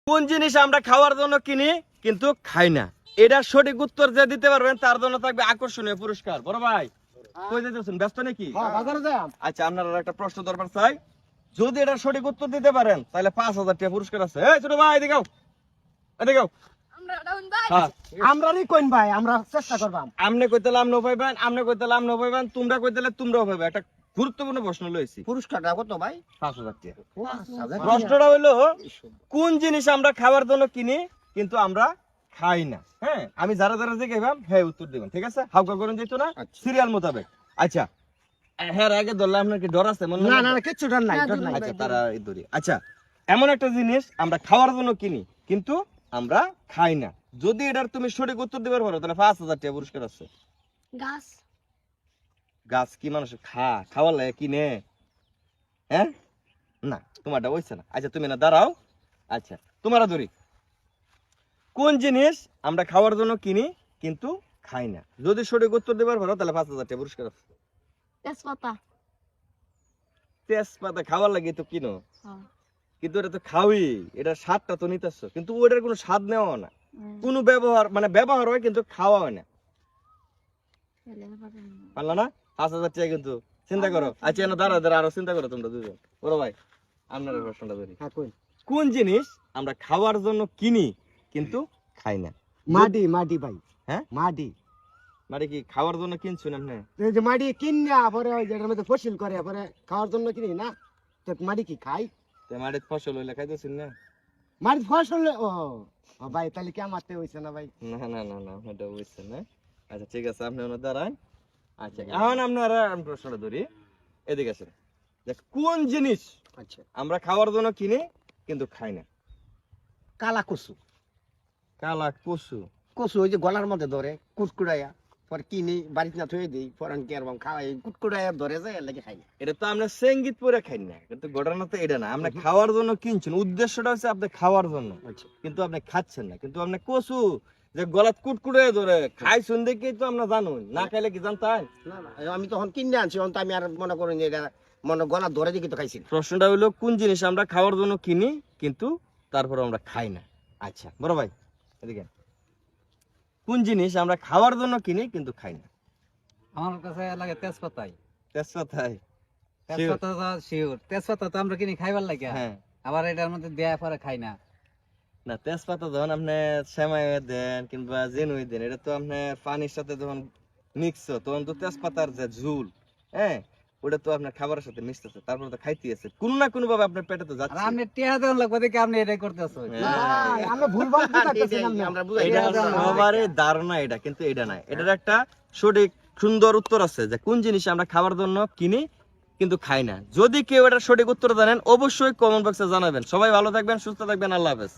কোন জিনিস আমরা খাওয়ার জন্য কিনি কিন্তু খাই না? এটার সঠিক উত্তর যে দিতে পারবেন তার জন্য থাকবে আকর্ষণীয় পুরস্কার। বড় ভাই কই যাচ্ছেন, ব্যস্ত নাকি? আচ্ছা, আপনারা একটা প্রশ্ন দরবার চাই, যদি এটার সঠিক উত্তর দিতে পারেন তাহলে 5000 টাকা পুরস্কার আছে। এই ছোট ভাই এদিকে এদিকে আমরা কইন ভাই, আমরা চেষ্টা করবাম। আমনে কইতেলে আমনে পাইবেন, আমনে কইতেলে আমনে পাইবেন, তোমরা কইতেলে তোমরাও পাইবে। একটা গুরুত্বপূর্ণ প্রশ্ন লইছি। পুরস্কারটা কত ভাই? 5000 টাকা। প্রশ্নটা হলো, কোন জিনিস আমরা খাওয়ার জন্য কিনি কিন্তু আমরা খাই না? হ্যাঁ, আমি যারা যারা জিজ্ঞাসা হ্যাঁ উত্তর দিবেন, ঠিক আছে? হাউকা করুন যেত না, সিরিয়াল মোতাবেক। আচ্ছা, হ্যাঁ আগে ধরলে আপনার কি ডর আছে? না না কিছু ডর নাই, ডর নাই। আচ্ছা, তারা ধরি। আচ্ছা, এমন একটা জিনিস আমরা খাওয়ার জন্য কিনি কিন্তু আমরা খাই না, যদি এটার তুমি সঠিক উত্তর দিবার পারো তাহলে 5000 টাকা পুরস্কার আছে। গাছ। গাছ কি মানুষ খাওয়ার লাগে কিনে? হ্যাঁ না, তোমারটা হইছে না। আচ্ছা, তুমি না দাঁড়াও। আচ্ছা, তোমারা ধরি, কোন জিনিস আমরা খাওয়ার জন্য কিনি কিন্তু খাই না? যদি সঠিক উত্তর দিবার পারো তাহলে 5000 টাকা পুরস্কার আছে। তেজপাতা। তেজপাতা খাওয়ার লাগে তো কিনো, কিন্তু এটা তো খাওয়াই, এটা স্বাদটা তো নিতেছ, কিন্তু ওটার কোনো স্বাদ নেওয়া না, কোনো ব্যবহার মানে ব্যবহার হয় কিন্তু খাওয়া হয় না। পারলা না? 5000 টাকা কিন্তু চিন্তা করো। আচ্ছা, না দাঁড়া দাঁড়া, আরো চিন্তা করো তোমরা দুজন। বড় ভাই আপনার প্রশ্নটা ধরি, কোন জিনিস আমরা খাওয়ার জন্য কিনি কিন্তু খাই না? মাটি, মাটি ভাই। হ্যাঁ, মাটি। মানে কি খাওয়ার জন্য কিনছুন আপনি? এই যে মাটি কিনা পরে ওই যেটার মধ্যে ফসল করে পরে খাওয়ার জন্য কিনি না, তো মাটি কি খাই? তো মাটির ফসল হইলে খাইতেছেন না? মাটি ফসল ও ভাই, তাহলে কি আমারতে হইছে না ভাই? না না না না, এটা বুঝছেন না। আচ্ছা ঠিক আছে, আপনি ওনার দাঁড়ান। আচ্ছা, এখন আপনারা আমি প্রশ্নটা ধরি, এদিকে আসেন। কোন জিনিস আচ্ছা, আমরা খাওয়ার জন্য কিনি কিন্তু খাই না? কালা কচু। কালা কচু? কচু ওই যে গলার মধ্যে ধরে কুটকুড়াইয়া পরে কিনি বাড়িতে না থয়ে দিই, পরে কি আর খাওয়াই কুটকুড়াইয়া ধরে যায়, লাগে খাই না। এটা তো আমরা সঙ্গীত পরে খাই না, কিন্তু ঘটনা তো এটা না। আপনি খাওয়ার জন্য কিনছেন, উদ্দেশ্যটা হচ্ছে আপনি খাওয়ার জন্য, কিন্তু আপনি খাচ্ছেন না। কিন্তু আপনি কচু যে গলাত কুটকুড়ে ধরে খাইছেন দেখেই তো আমরা জানো, না খাইলে কি জানতাম? না না, আমি তখন কিনে আনছি, তখন তো আমি আর মনে করি যে এটা মনে গলা ধরে দেখি তো খাইছি। প্রশ্নটা হলো, কোন জিনিস আমরা খাওয়ার জন্য কিনি কিন্তু তারপর আমরা খাই না? আচ্ছা বড় ভাই এদিকে, কোন জিনিস আমরা খাওয়ার জন্য কিনি কিন্তু খাই না? আমার কাছে লাগে তেজপাতাই। তেজপাতাই? তেজপাতা শিওর, তেজপাতা তো আমরা কিনি খাইবার লাগে। হ্যাঁ, আবার এটার মধ্যে দেয়া পরে খাই না। না তেজপাতা যখন আপনি সেমাই দেন কিংবা জেনুই দেন, এটা তো আপনার পানির সাথে যখন মিক্স তখন তো তেজপাতার যে ঝুল, হ্যাঁ ওটা তো আপনার খাবারের সাথে মিশতেছে, তারপর তো খাইতে আছে, কোনো না কোনো ভাবে আপনার পেটে তো আর যাচ্ছে। আপনি টিয়া দেন লাগবে দেখে আপনি এটাই করতেছো। আমরা ভুলভাল বুঝাইতেছি না, আমরা বুঝাই সবারই ধারণা এটা, কিন্তু এটা নাই। এটার একটা সঠিক সুন্দর উত্তর আছে, যে কোন জিনিস আমরা খাবার জন্য কিনি কিন্তু খাই না। যদি কেউ এটার সঠিক উত্তর জানেন অবশ্যই কমেন্ট বক্সে জানাবেন। সবাই ভালো থাকবেন, সুস্থ থাকবেন, আল্লাহ হাফেজ।